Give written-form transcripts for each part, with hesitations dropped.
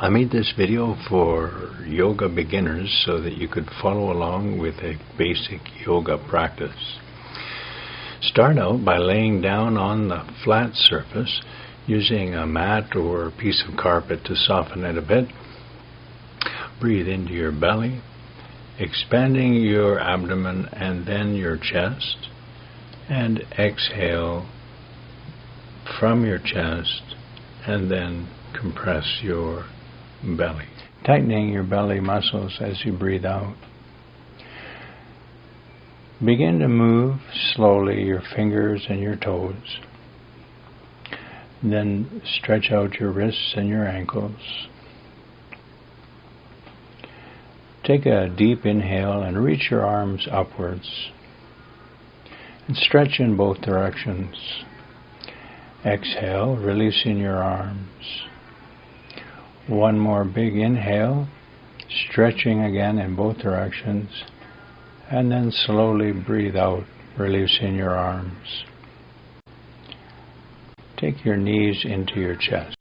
I made this video for yoga beginners so that you could follow along with a basic yoga practice. Start out by laying down on the flat surface using a mat or a piece of carpet to soften it a bit. Breathe into your belly, expanding your abdomen and then your chest, and exhale from your chest and then compress your belly, tightening your belly muscles as you breathe out. Begin to move slowly your fingers and your toes. Then stretch out your wrists and your ankles. Take a deep inhale and reach your arms upwards. And stretch in both directions. Exhale, releasing your arms. One more big inhale, stretching again in both directions, and then slowly breathe out, releasing your arms. Take your knees into your chest.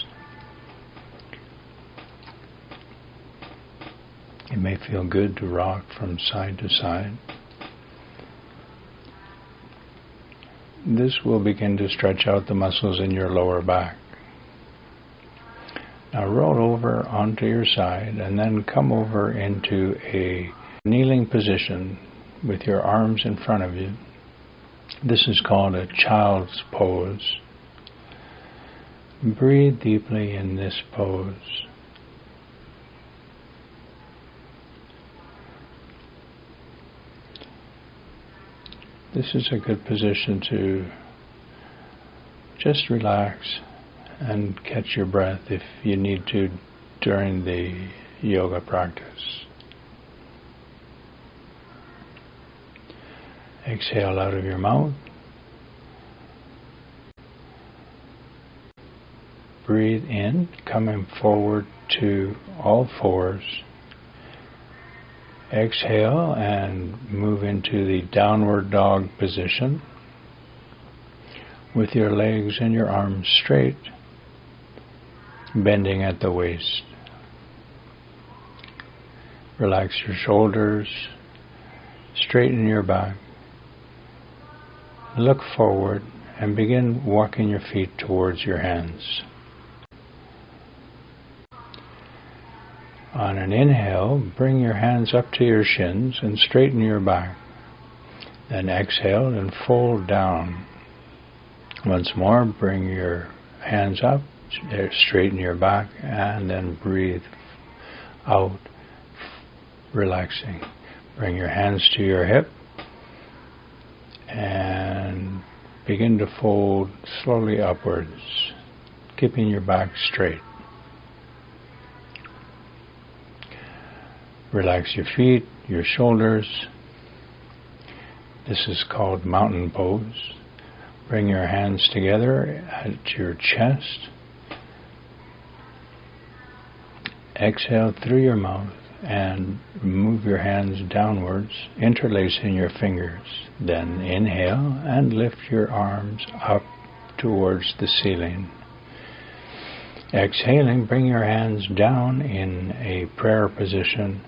It may feel good to rock from side to side. This will begin to stretch out the muscles in your lower back. Now roll over onto your side and then come over into a kneeling position with your arms in front of you. This is called a child's pose. Breathe deeply in this pose. This is a good position to just relax and catch your breath if you need to during the yoga practice. Exhale out of your mouth. Breathe in, coming forward to all fours. Exhale and move into the downward dog position with your legs and your arms straight, bending at the waist. Relax your shoulders, straighten your back. Look forward and begin walking your feet towards your hands. On an inhale, bring your hands up to your shins and straighten your back. Then exhale and fold down. Once more, bring your hands up, straighten your back, and then breathe out, relaxing. Bring your hands to your hip and begin to fold slowly upwards, keeping your back straight. Relax your feet, your shoulders. This is called mountain pose. Bring your hands together at your chest. Exhale through your mouth and move your hands downwards, interlacing your fingers. Then inhale and lift your arms up towards the ceiling. Exhaling, bring your hands down in a prayer position,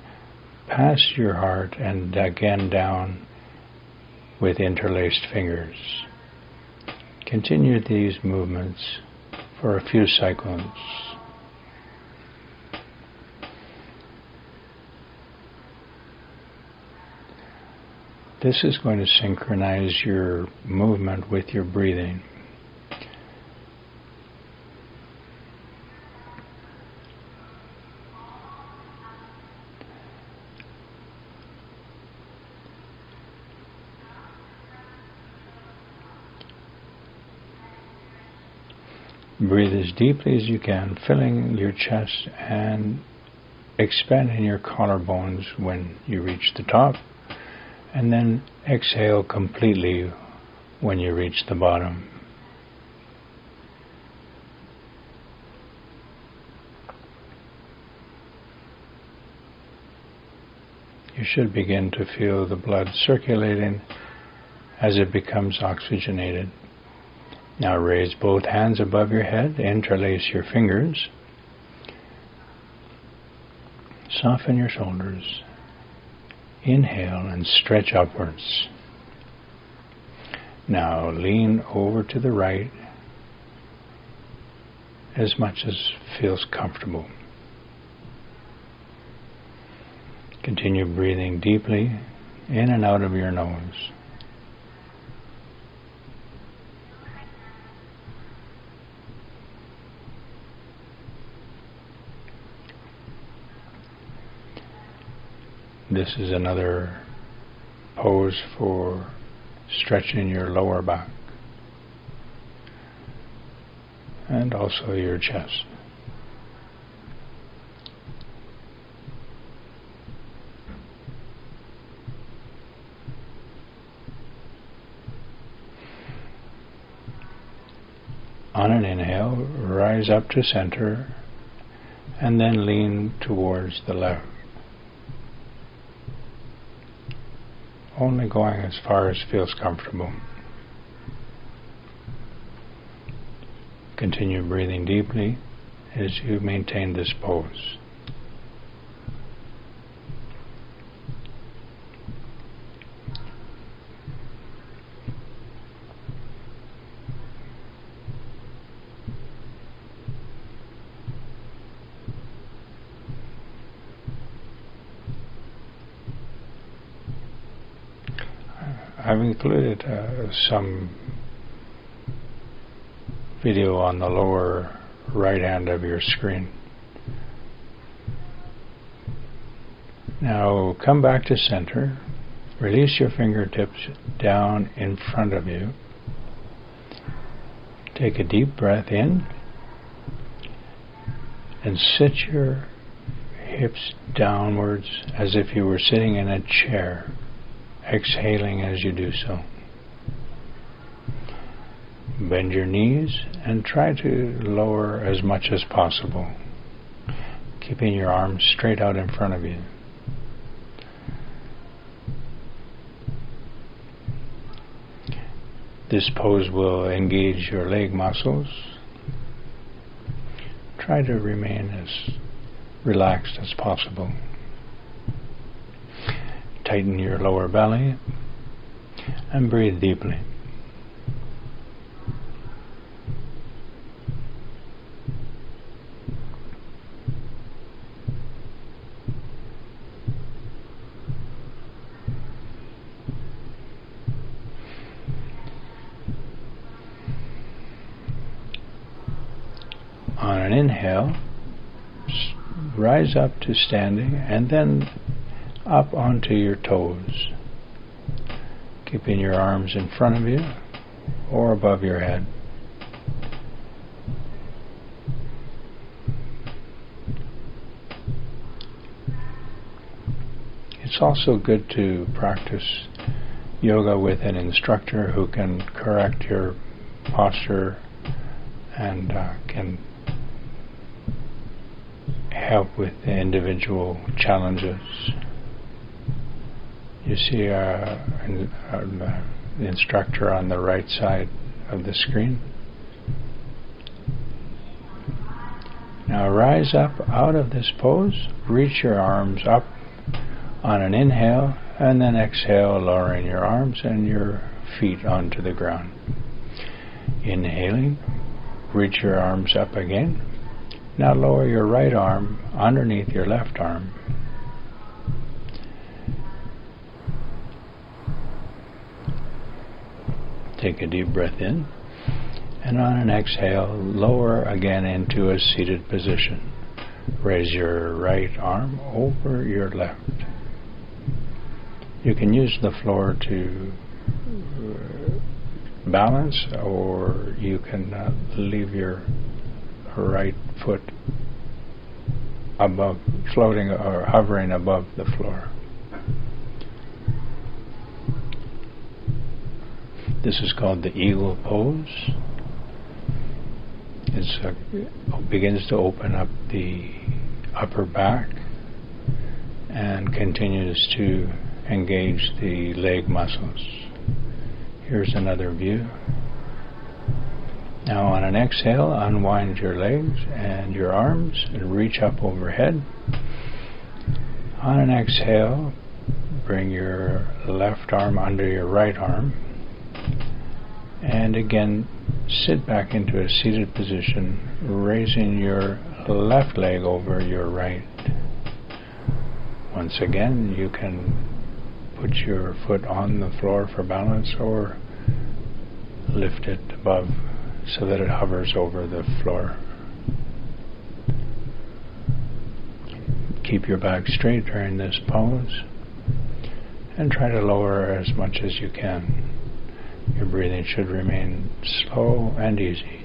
past your heart and again down with interlaced fingers. Continue these movements for a few cycles. This is going to synchronize your movement with your breathing. Breathe as deeply as you can, filling your chest and expanding your collarbones when you reach the top. And then exhale completely when you reach the bottom. You should begin to feel the blood circulating as it becomes oxygenated. Now raise both hands above your head, interlace your fingers, Soften your shoulders. Inhale and stretch upwards. Now lean over to the right as much as feels comfortable. Continue breathing deeply in and out of your nose. This is another pose for stretching your lower back and also your chest. On an inhale, rise up to center and then lean towards the left. Only going as far as feels comfortable. Continue breathing deeply as you maintain this pose. I've included some video on the lower right hand of your screen. Now come back to center. Release your fingertips down in front of you. Take a deep breath in and sit your hips downwards as if you were sitting in a chair. Exhaling as you do so. Bend your knees and try to lower as much as possible, keeping your arms straight out in front of you. This pose will engage your leg muscles. Try to remain as relaxed as possible. Tighten your lower belly and breathe deeply. On an inhale, rise up to standing and then up onto your toes, keeping your arms in front of you or above your head. It's also good to practice yoga with an instructor who can correct your posture and can help with the individual challenges. You see the instructor on the right side of the screen. Now rise up out of this pose, reach your arms up on an inhale, and then exhale, lowering your arms and your feet onto the ground. Inhaling, reach your arms up again. Now lower your right arm underneath your left arm. Take a deep breath in, and on an exhale, lower again into a seated position. Raise your right arm over your left. You can use the floor to balance, or you can leave your right foot above, floating or hovering above the floor. This is called the eagle pose. It begins to open up the upper back and continues to engage the leg muscles. Here's another view. Now on an exhale, unwind your legs and your arms and reach up overhead. On an exhale, bring your left arm under your right arm, and again sit back into a seated position, raising your left leg over your right. Once again, you can put your foot on the floor for balance or lift it above so that it hovers over the floor. Keep your back straight during this pose and try to lower as much as you can. Your breathing should remain slow and easy.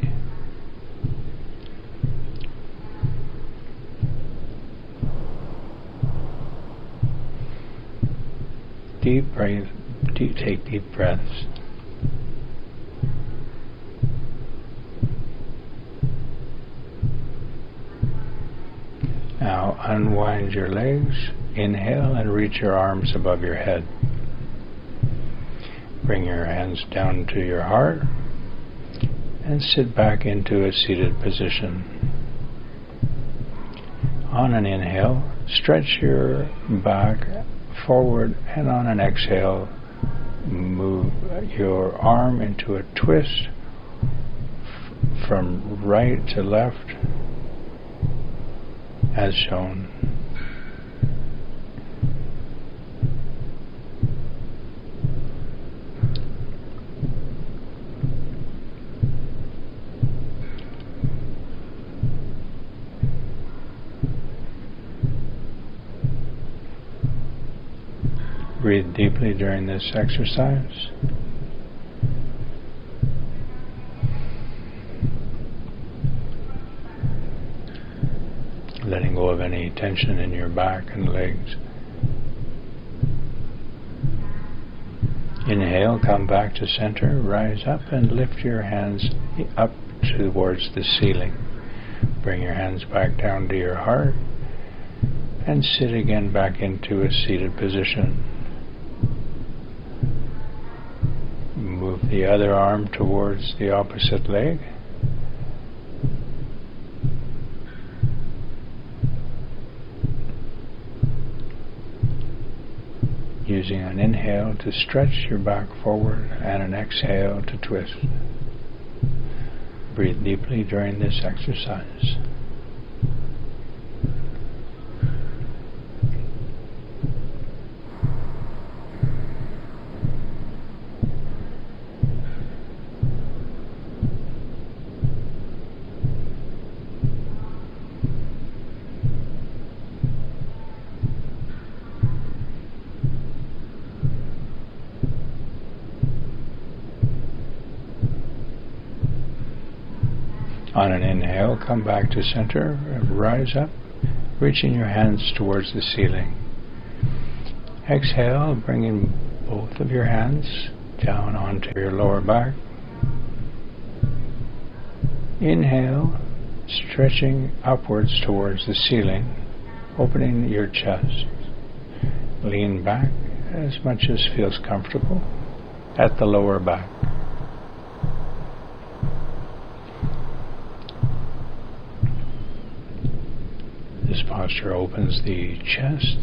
Take deep breaths. Now unwind your legs, inhale and reach your arms above your head. Bring your hands down to your heart and sit back into a seated position. On an inhale, stretch your back forward, and on an exhale, move your arm into a twist from right to left as shown. Breathe deeply during this exercise. Letting go of any tension in your back and legs. Inhale, come back to center, rise up and lift your hands up towards the ceiling. Bring your hands back down to your heart and sit again back into a seated position. Move the other arm towards the opposite leg. Using an inhale to stretch your back forward and an exhale to twist. Breathe deeply during this exercise. On an inhale, come back to center, rise up, reaching your hands towards the ceiling. Exhale, bringing both of your hands down onto your lower back. Inhale, stretching upwards towards the ceiling, opening your chest. Lean back as much as feels comfortable at the lower back. This posture opens the chest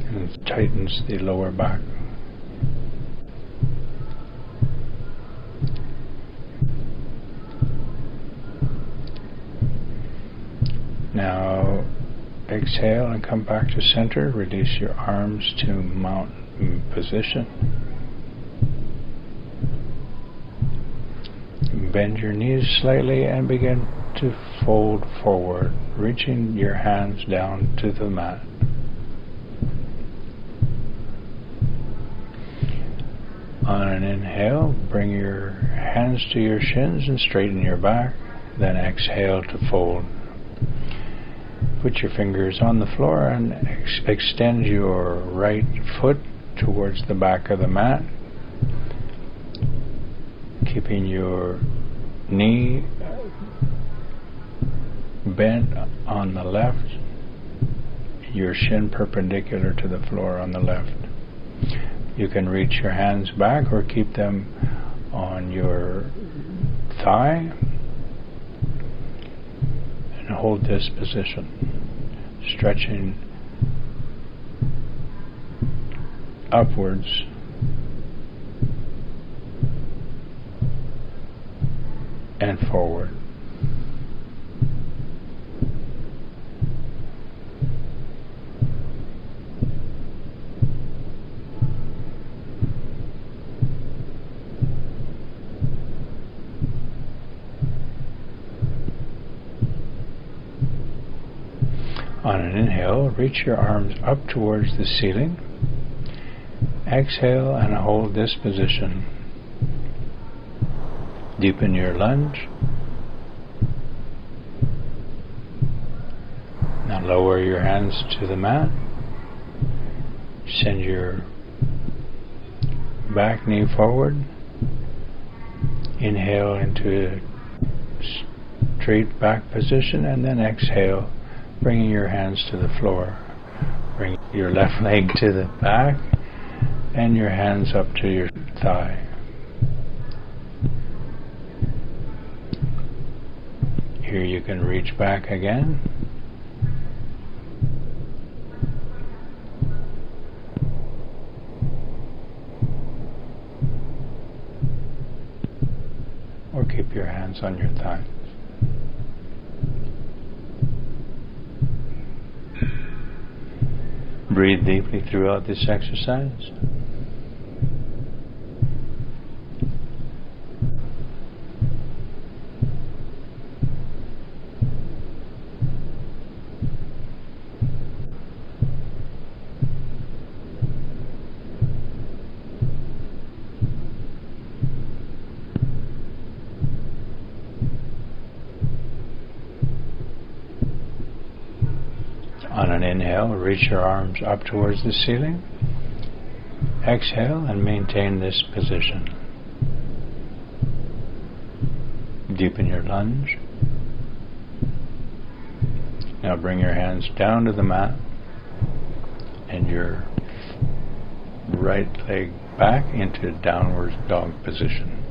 and tightens the lower back. Now exhale and come back to center. Release your arms to mountain position. Bend your knees slightly and begin to fold forward, reaching your hands down to the mat. On an inhale, bring your hands to your shins and straighten your back, then exhale to fold. Put your fingers on the floor and extend your right foot towards the back of the mat, keeping your knee bent on the left, your shin perpendicular to the floor on the left. You can reach your hands back or keep them on your thigh and hold this position. stretching upwards and forward. On an inhale, reach your arms up towards the ceiling. Exhale and hold this position. Deepen your lunge. Now lower your hands to the mat. Send your back knee forward. Inhale into a straight back position, and then exhale, bringing your hands to the floor. Bring your left leg to the back and your hands up to your thigh. Here you can reach back again. Or keep your hands on your thighs. Breathe deeply throughout this exercise. On an inhale, reach your arms up towards the ceiling. Exhale and maintain this position. Deepen your lunge. Now bring your hands down to the mat and your right leg back into downward dog position.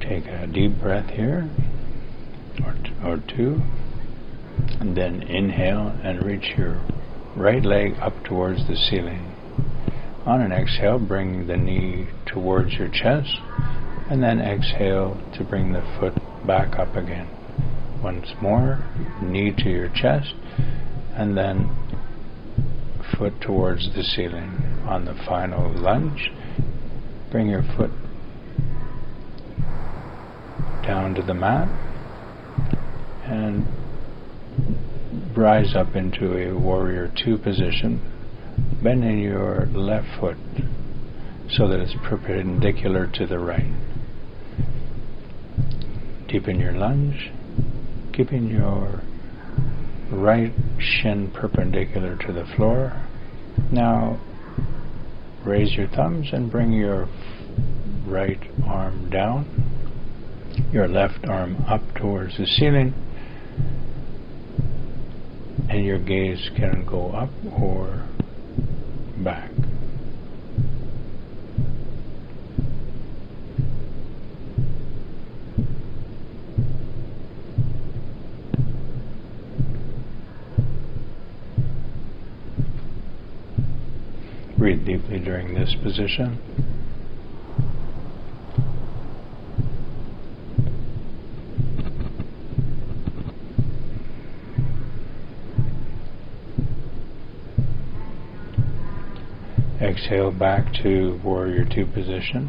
Take a deep breath here. Or two, and then inhale and reach your right leg up towards the ceiling. On an exhale, bring the knee towards your chest, and then exhale to bring the foot back up again. Once more, knee to your chest, and then foot towards the ceiling. On the final lunge, bring your foot down to the mat and rise up into a warrior two position, bending your left foot so that it's perpendicular to the right. Deepen your lunge, keeping your right shin perpendicular to the floor. Now raise your thumbs and bring your right arm down, your left arm up towards the ceiling, and your gaze can go up or back. Breathe deeply during this position. Exhale back to warrior two position,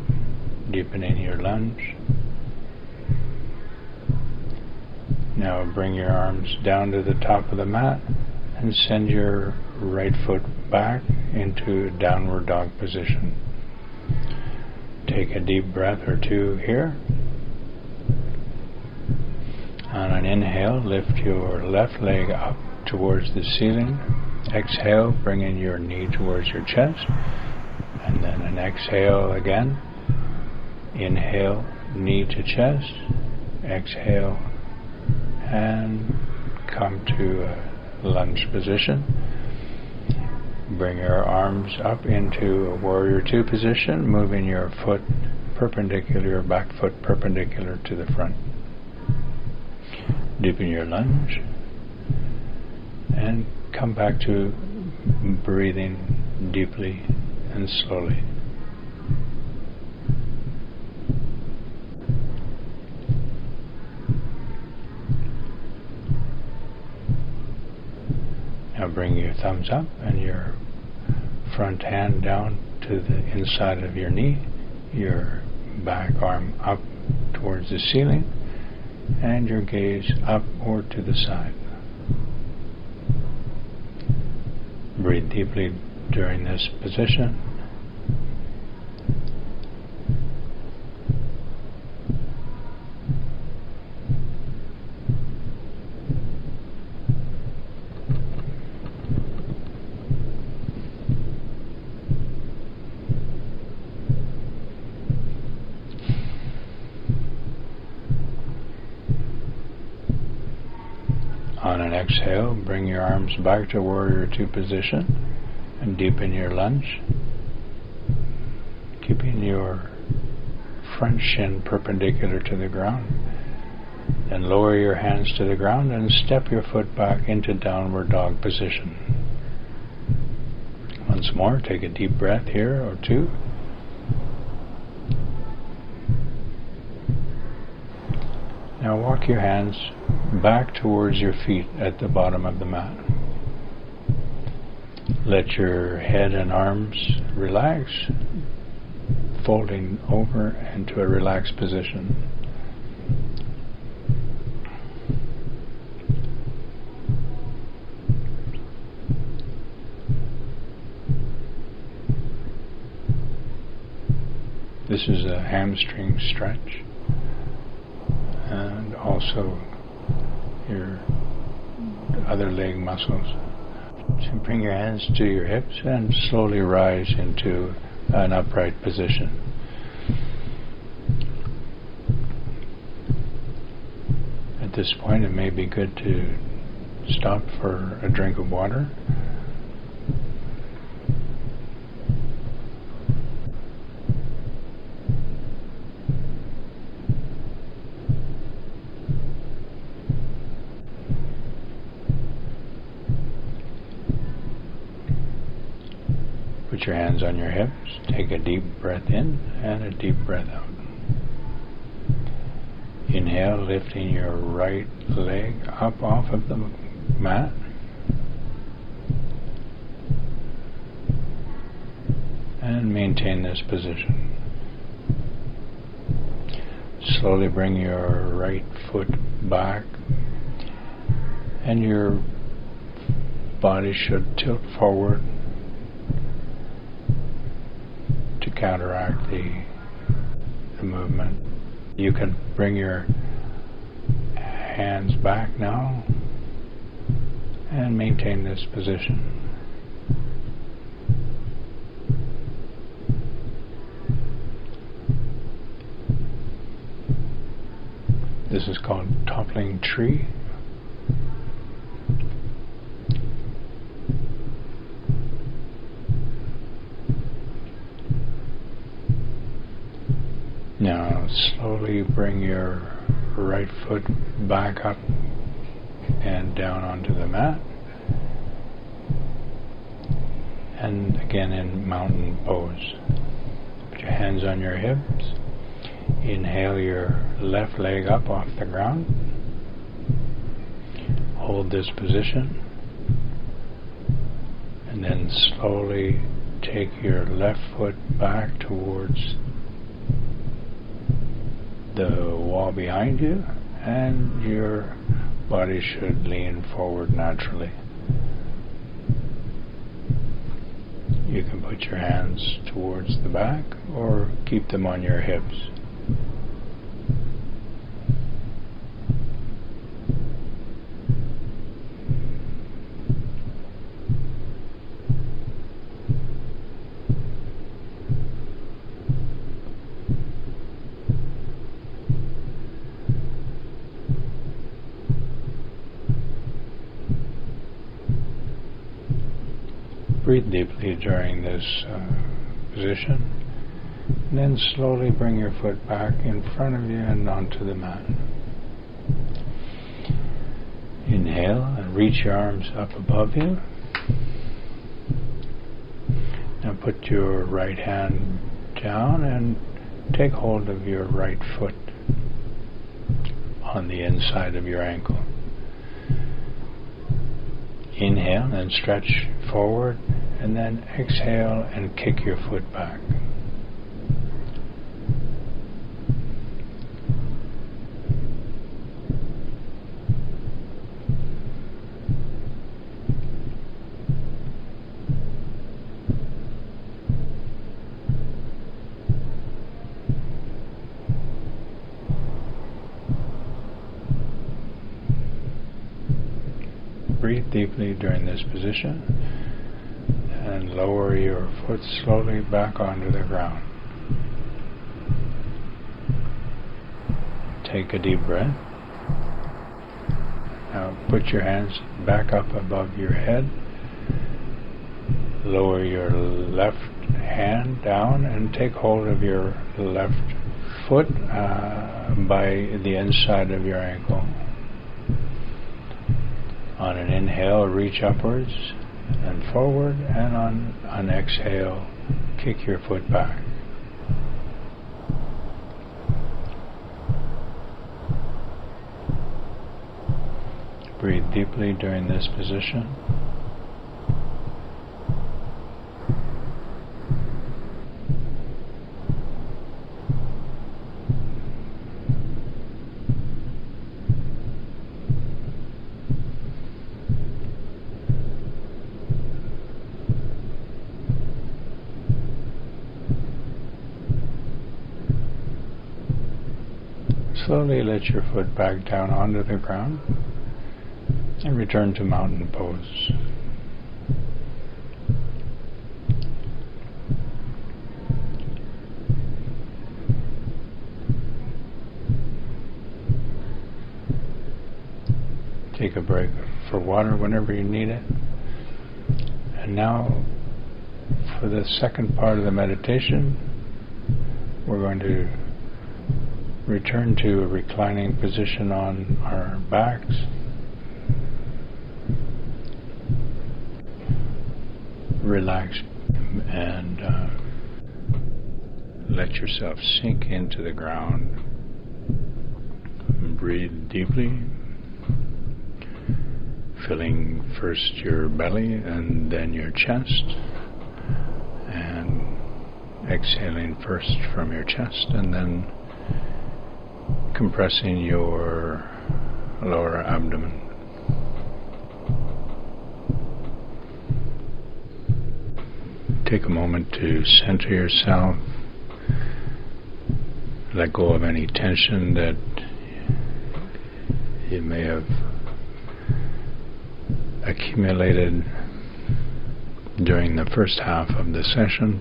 deepening your lunge. Now bring your arms down to the top of the mat and send your right foot back into downward dog position. Take a deep breath or two here. On an inhale, lift your left leg up towards the ceiling. Exhale, bringing your knee towards your chest, and then an exhale again. Inhale, knee to chest. Exhale, and come to a lunge position. Bring your arms up into a warrior two position, moving your foot perpendicular, back foot perpendicular to the front. Deepen your lunge and come back to breathing deeply and slowly. Now bring your thumbs up and your front hand down to the inside of your knee, your back arm up towards the ceiling, and your gaze up or to the side. Breathe deeply during this position. On an exhale, bring your arms back to Warrior Two position and deepen your lunge, keeping your front shin perpendicular to the ground. Then lower your hands to the ground and step your foot back into Downward Dog position. Once more, take a deep breath here or two. Now walk your hands back towards your feet at the bottom of the mat. Let your head and arms relax, folding over into a relaxed position. This is a hamstring stretch, and also your other leg muscles. So bring your hands to your hips and slowly rise into an upright position. At this point, it may be good to stop for a drink of water. Put your hands on your hips, take a deep breath in and a deep breath out. Inhale, lifting your right leg up off of the mat. And maintain this position. Slowly bring your right foot back, and your body should tilt forward to counteract the movement. You can bring your hands back now and maintain this position. This is called toppling tree. Now slowly bring your right foot back up and down onto the mat. And again in mountain pose. Put your hands on your hips. Inhale your left leg up off the ground. Hold this position. And then slowly take your left foot back towards the wall behind you, and your body should lean forward naturally. You can put your hands towards the back or keep them on your hips. Breathe deeply during this position, and then slowly bring your foot back in front of you and onto the mat. Inhale and reach your arms up above you. Now put your right hand down and take hold of your right foot on the inside of your ankle. Inhale and stretch forward, and then exhale and kick your foot back. Breathe deeply during this position and lower your foot slowly back onto the ground. Take a deep breath. Now put your hands back up above your head. Lower your left hand down and take hold of your left foot by the inside of your ankle. On an inhale, reach upwards and forward, and on an exhale, kick your foot back. Breathe deeply during this position. Slowly let your foot back down onto the ground and return to mountain pose. Take a break for water whenever you need it. And now, for the second part of the meditation, we're going to return to a reclining position on our backs. Relax and let yourself sink into the ground. Breathe deeply, filling first your belly and then your chest, and exhaling first from your chest and then compressing your lower abdomen. Take a moment to center yourself. Let go of any tension that you may have accumulated during the first half of the session.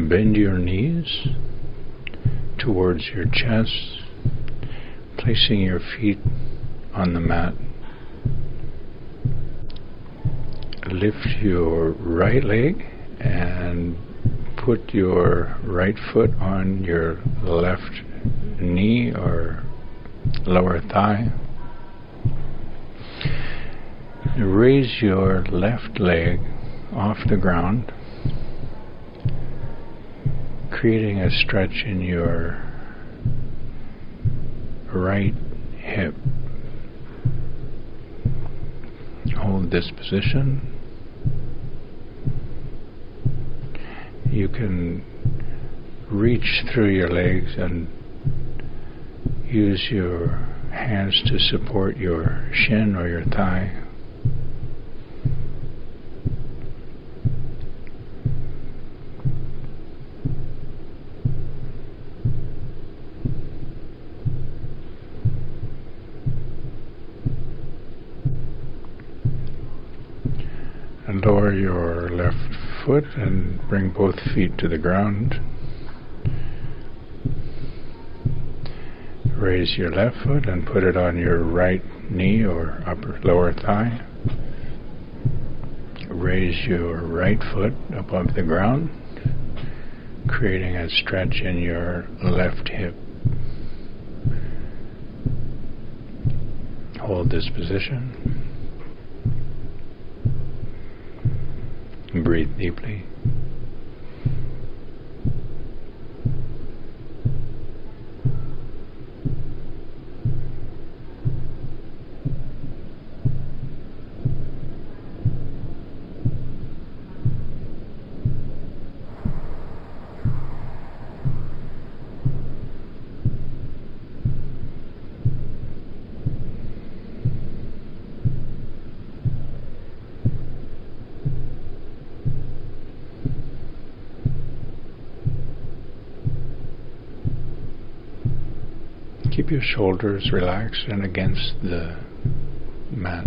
Bend your knees towards your chest, placing your feet on the mat. Lift your right leg and put your right foot on your left knee or lower thigh. Raise your left leg off the ground, creating a stretch in your right hip. Hold this position. You can reach through your legs and use your hands to support your shin or your thigh. And lower your left foot and bring both feet to the ground. Raise your left foot and put it on your right knee or lower thigh. Raise your right foot above the ground, creating a stretch in your left hip. Hold this position. Breathe deeply. Keep your shoulders relaxed and against the mat.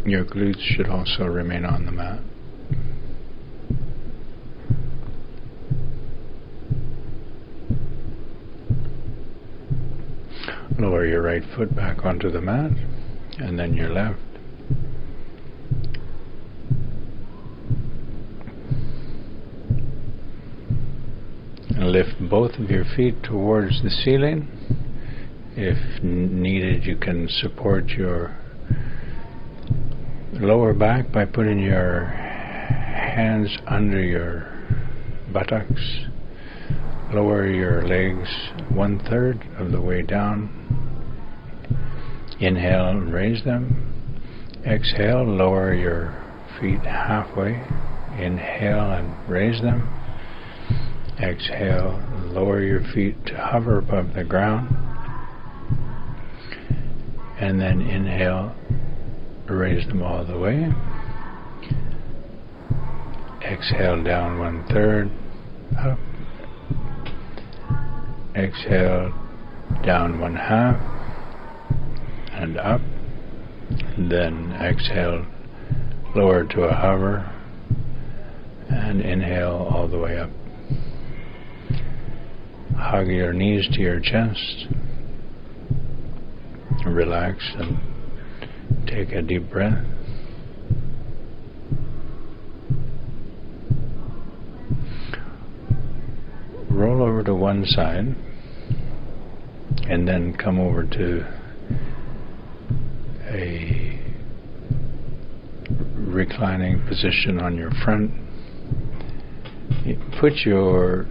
Your glutes should also remain on the mat. Lower your right foot back onto the mat, and then your left. And lift both of your feet towards the ceiling. If needed, you can support your lower back by putting your hands under your buttocks. Lower your legs 1/3 of the way down. Inhale and raise them. Exhale, lower your feet halfway. Inhale and raise them. Exhale, lower your feet to hover above the ground. And then inhale, raise them all the way. Exhale, down 1/3, up. Exhale, down 1/2, and up. And then exhale, lower to a hover, and inhale all the way up. Hug your knees to your chest. Relax and take a deep breath. Roll over to one side and then come over to a reclining position on your front. Put your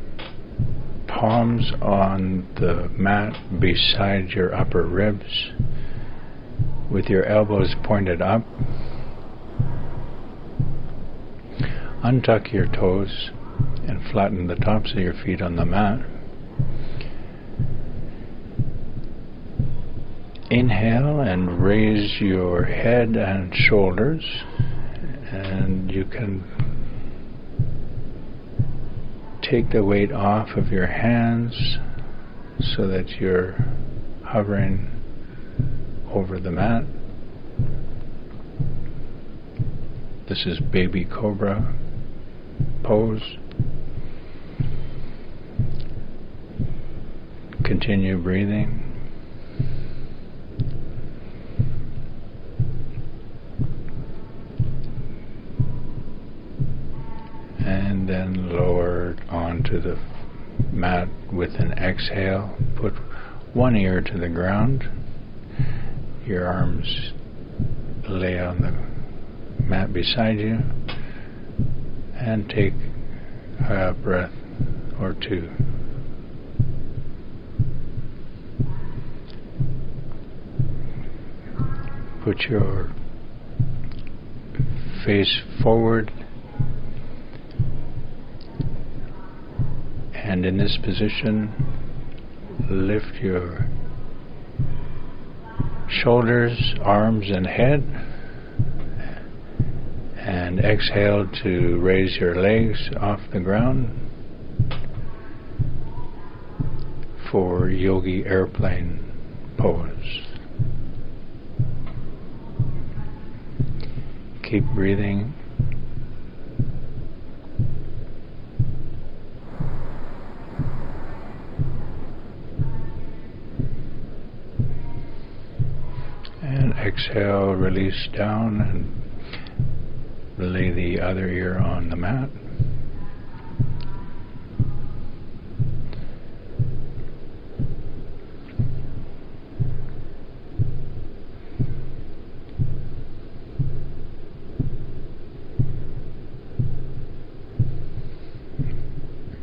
palms on the mat beside your upper ribs with your elbows pointed up. Untuck your toes and flatten the tops of your feet on the mat. Inhale and raise your head and shoulders, and you can take the weight off of your hands so that you're hovering over the mat. This is baby cobra pose. Continue breathing. And then lower onto the mat with an exhale. Put one ear to the ground. Your arms lay on the mat beside you. And take a breath or two. Put your face forward, and in this position, lift your shoulders, arms, and head, and exhale to raise your legs off the ground for Yogi Airplane pose. Keep breathing. And exhale, release down and lay the other ear on the mat.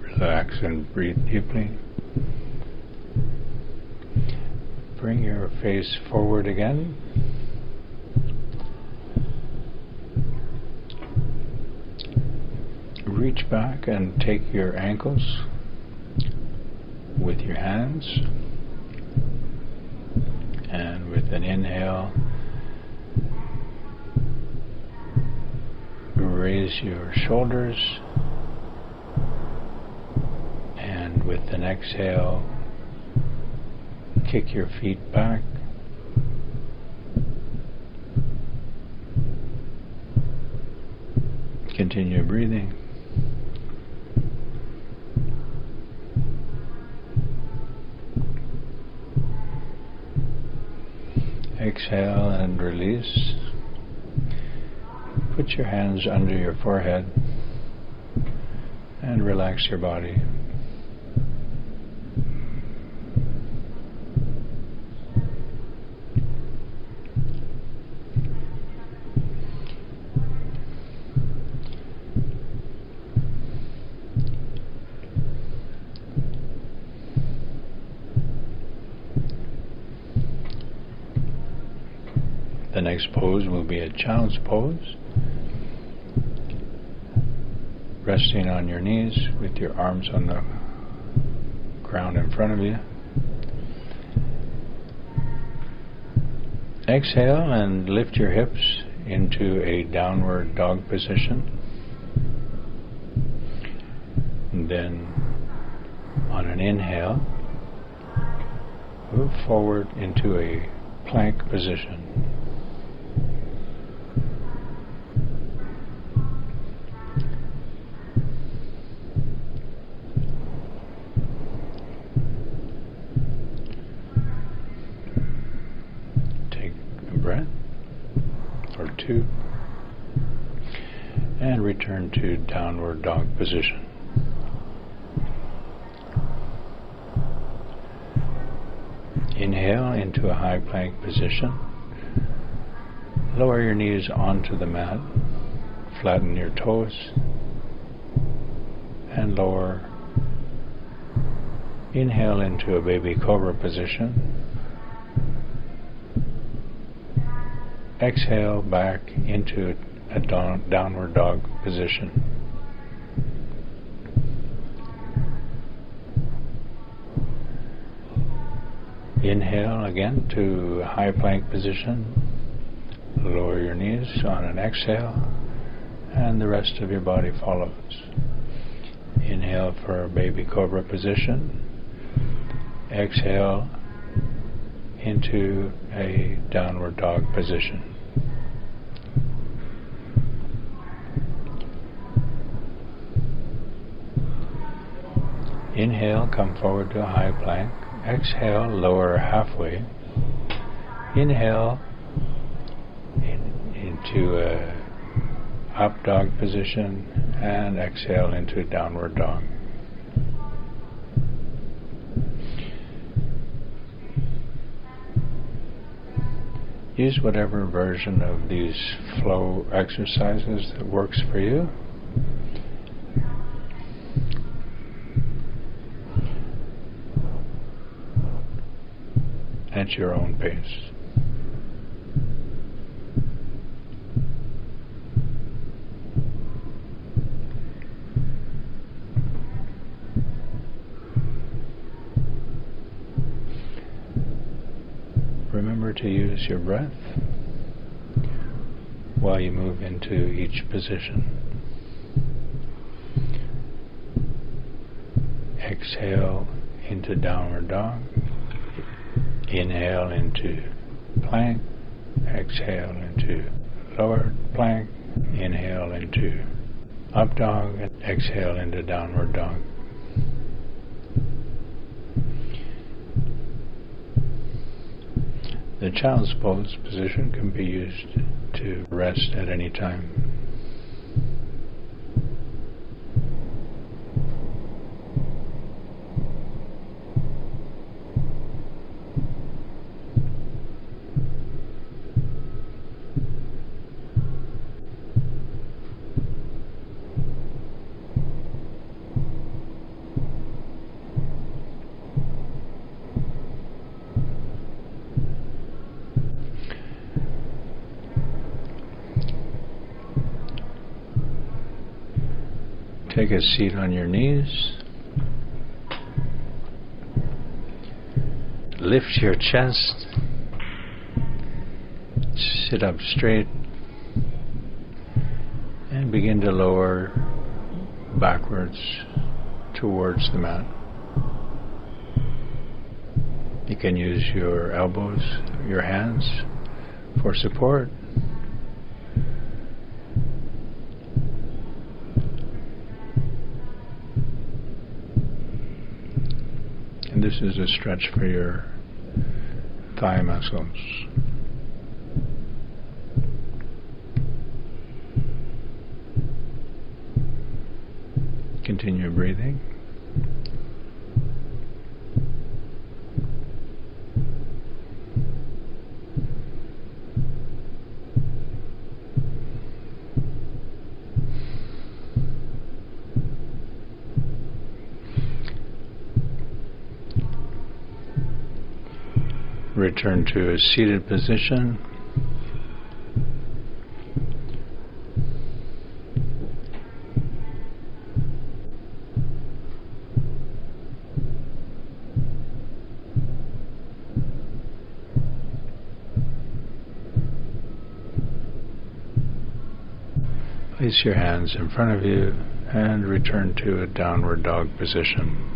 Relax and breathe deeply. Bring your face forward again. Reach back and take your ankles with your hands. And with an inhale, raise your shoulders. And with an exhale, kick your feet back. Continue breathing. Exhale and release. Put your hands under your forehead and relax your body. The next pose will be a child's pose. Resting on your knees with your arms on the ground in front of you. Exhale and lift your hips into a downward dog position. And then on an inhale, move forward into a plank position. Breath for 2 and return to downward dog position. Inhale into a high plank position. Lower your knees onto the mat, flatten your toes and lower. Inhale into a baby cobra position. Exhale back into a downward dog position. Inhale again to a high plank position. Lower your knees on an exhale, and the rest of your body follows. Inhale for a baby cobra position. Exhale into a downward dog position. Inhale, come forward to a high plank. Exhale, lower halfway. Inhale into a up dog position, and exhale into a downward dog. Use whatever version of these flow exercises that works for you. At your own pace. Remember to use your breath while you move into each position. Exhale into downward dog. Inhale into plank, exhale into lower plank, inhale into up dog, and exhale into downward dog. The child's pose position can be used to rest at any time. Take a seat on your knees. Lift your chest. Sit up straight. And begin to lower backwards towards the mat. You can use your elbows, your hands for support. And this is a stretch for your thigh muscles. Continue breathing. Return to a seated position. Place your hands in front of you and return to a downward dog position.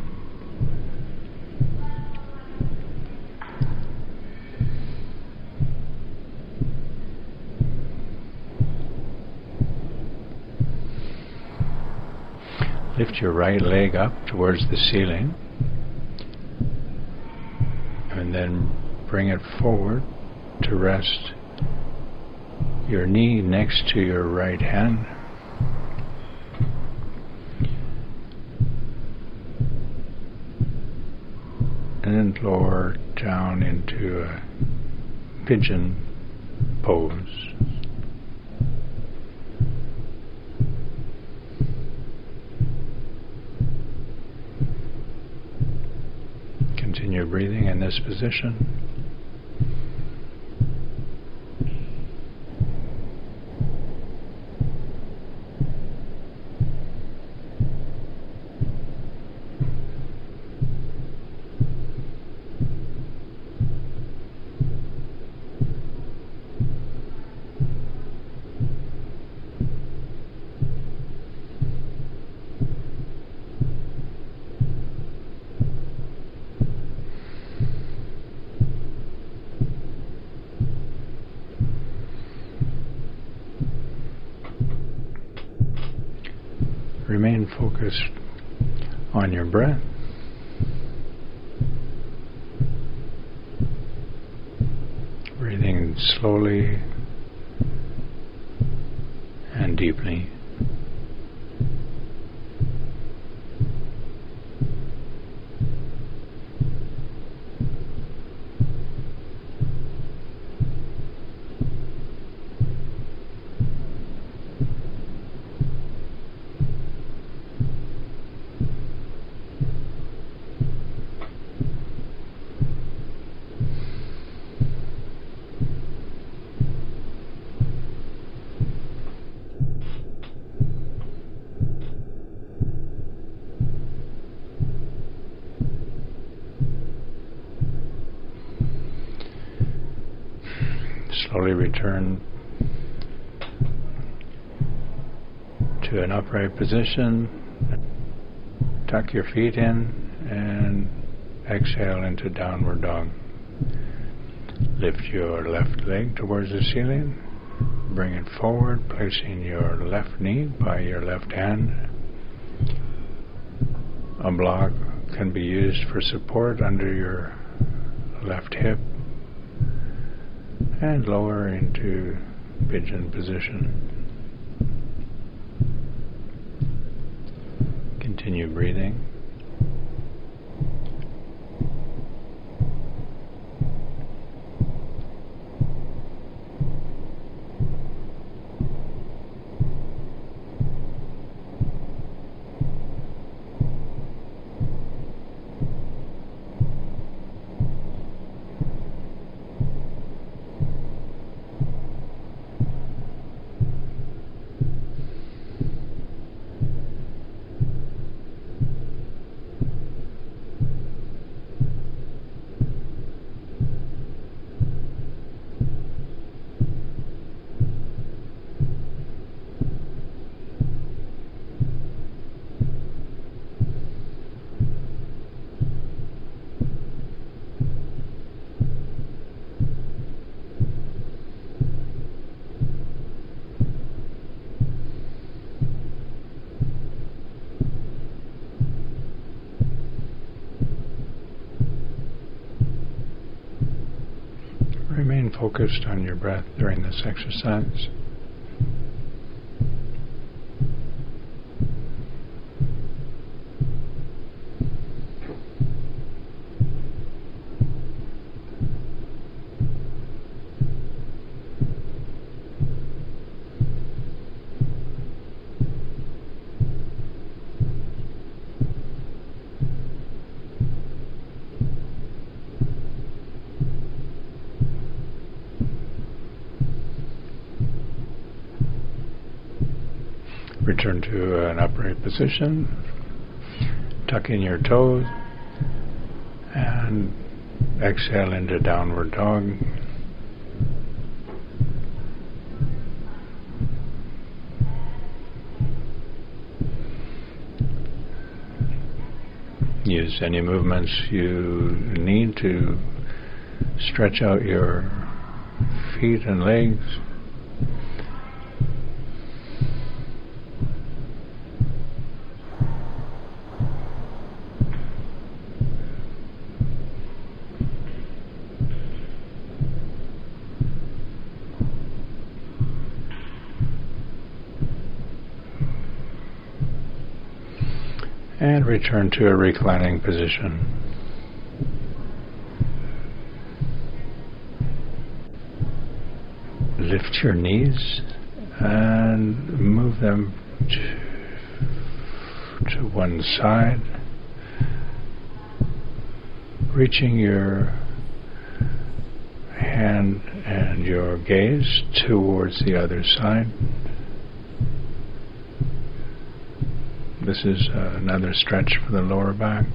Lift your right leg up towards the ceiling and then bring it forward to rest your knee next to your right hand. And then lower down into a pigeon pose. Continue breathing in this position. Remain focused on your breath. Breathing slowly and deeply. Slowly return to an upright position. Tuck your feet in and exhale into downward dog. Lift your left leg towards the ceiling. Bring it forward, placing your left knee by your left hand. A block can be used for support under your left hip and lower into pigeon position. Continue breathing. Remain focused on your breath during this exercise. Return to an upright position. Tuck in your toes and exhale into downward dog. Use any movements you need to stretch out your feet and legs. And return to a reclining position. Lift your knees and move them to one side, reaching your hand and your gaze towards the other side. This is another stretch for the lower back.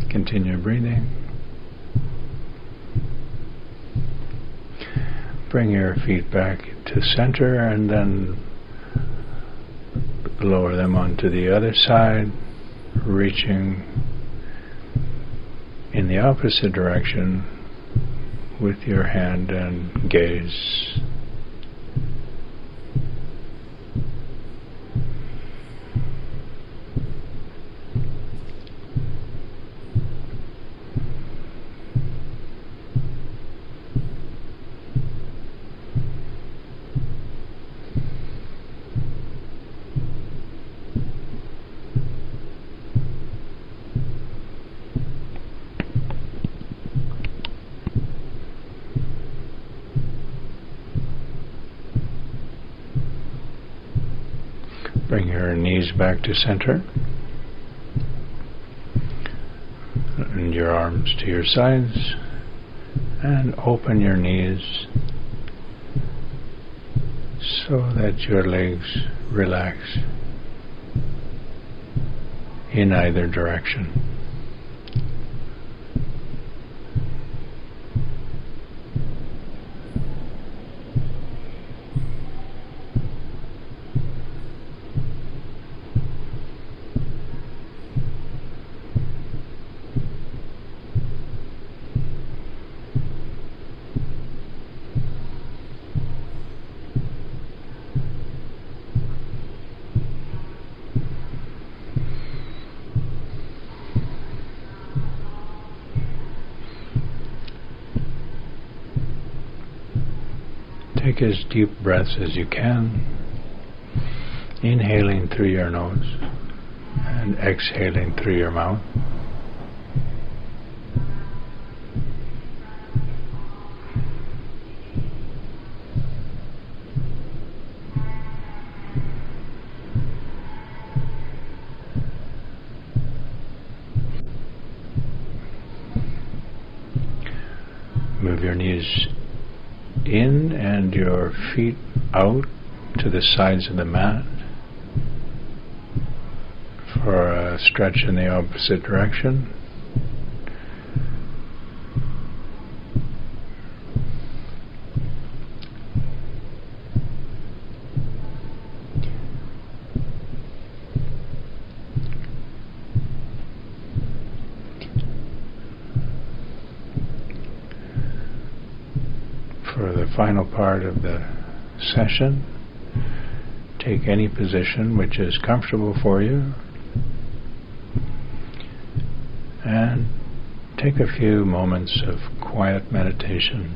Continue breathing. Bring your feet back to center and then lower them onto the other side, reaching in the opposite direction with your hand and gaze. Bring your knees back to center and your arms to your sides, and open your knees so that your legs relax in either direction. Take as deep breaths as you can, inhaling through your nose and exhaling through your mouth. Move your knees in and your feet out to the sides of the mat for a stretch in the opposite direction. For the final part of the session, take any position which is comfortable for you and take a few moments of quiet meditation,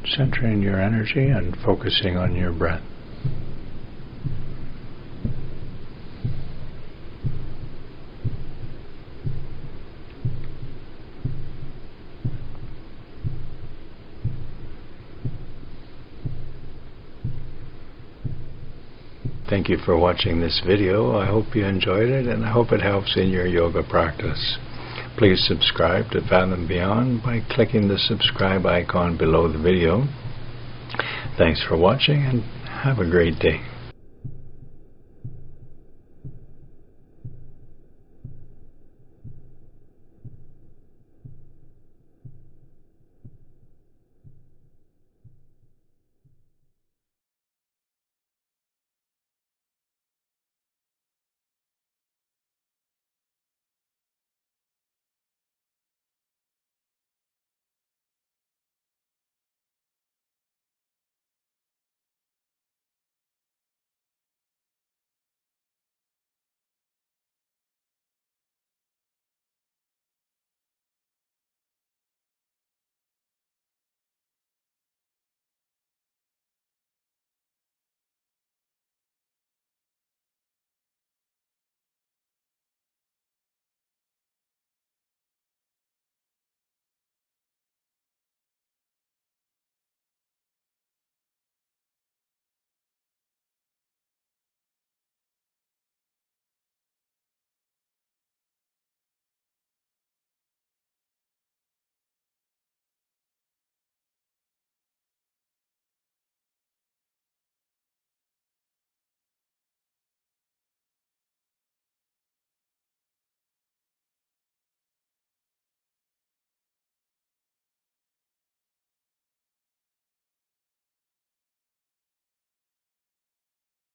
centering your energy and focusing on your breath. Thank you for watching this video. I hope you enjoyed it, and I hope it helps in your yoga practice. Please subscribe to Fathom Beyond by clicking the subscribe icon below the video. Thanks for watching, and have a great day.